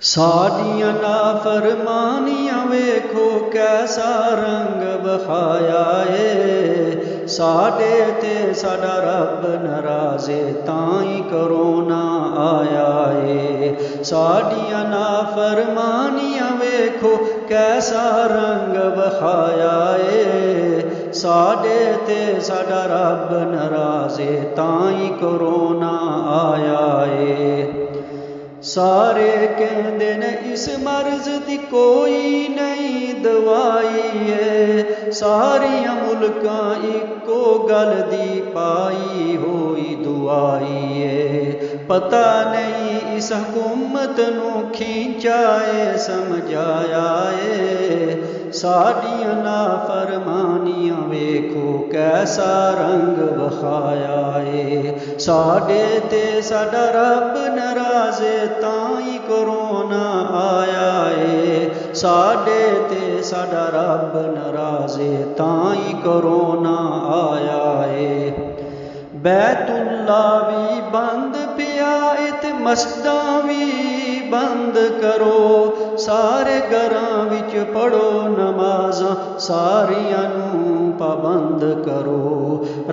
साडियां नाफरमानियां वेखो कैसा रंग बखाया है। साडे ते साडा रब नाराज़े ताई करोना आया है। साडियां नाफरमानियां वेखो कैसा रंग बखाया है। साडे ते साडा रब नाराज़े ताई करोना आया है। सारे कहंदे ने इस मर्ज दी कोई नहीं दवाई है। सारियां मुल्कां इको गल दी पाई होई दुआई है। पता नहीं इस हुकूमत नू खींचाए समझाया है। साडियां नाफरमानियां वेखो कैसा रंग बखाया है। साडे ते साडा रब नाराज़े ताई करोना आया है। साडे ते साडा रब नाराज़े ताई करोना आया है। बैतुल्ला भी बंद पिया ते मस्जिदां भी बंद करो। सारे घरां विच पढ़ो नमाज़ां सारियां नू पाबंद करो।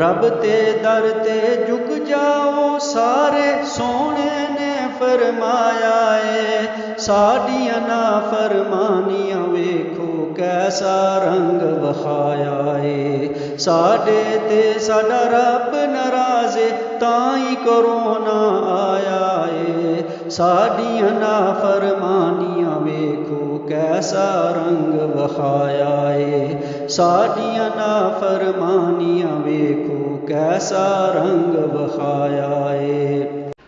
रब ते दर ते झुक जाओ सारे सोने ने फरमाया है। साडियां नाफरमानियां वेखो कैसा रंग बखाया है। साडे ते साडा रब नाराज़े ताई करोना आया है। साडियां नाफरमानियां वेखो कैसा रंग बखाया है। साडियां नाफरमानियां वेखो कैसा रंग बखाया है।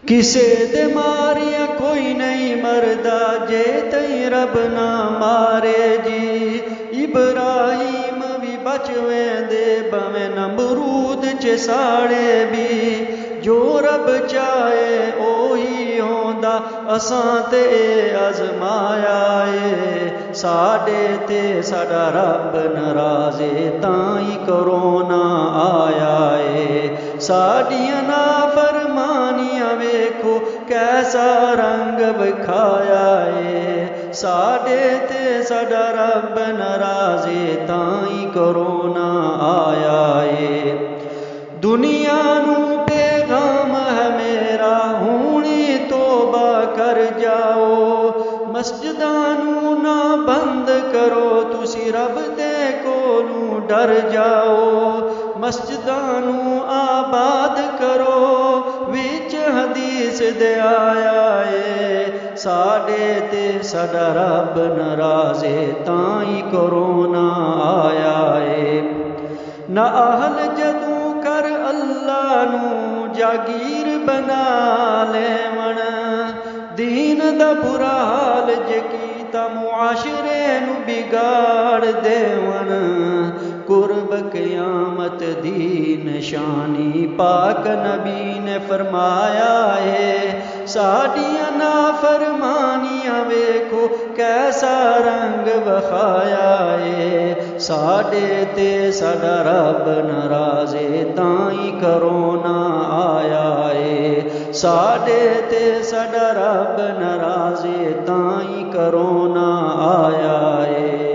किसे दे मारिया कोई नहीं मरदा जे तई रब ना मारे जी। इब्राहिम भी बच वेंदे भावें नमरूद च साड़े भी। जो रब चाहे ओही होंदा असां ते आजमाया है। साडे ते साडा रब नाराज़े ताई करोना आया है। साडियां नाफरमानियां वेखो कैसा रंग बखाया है। साडे ते साडा रब नाराज़े ताई करोना आया है। दुनिया नू पैगाम है मेरा हुणी तौबा कर जाओ। मस्जिदां नू ना बंद करो तुसी रब दे कोलों डर जाओ। मस्जिदां नू आबाद करो विच हदीस दे आया है। साडे ते साडा रब नाराज़े ताई करोना आया है। ना अहल जदों कर अल्लाह नू जागीर बना लेवण। दीन दा बुरा हाल जे कीता मुआशरे नू बिगाड़ देवण। कुर्ब क़यामत दी निशानी पाक नबी ने फरमाया है। साडियां नाफरमानियां वेखो कैसा रंग बखाया है। साडे ते साडा रब नाराज़े ताई करोना आया है। साडे ते साडा रब नाराज़े ताई करोना आया है।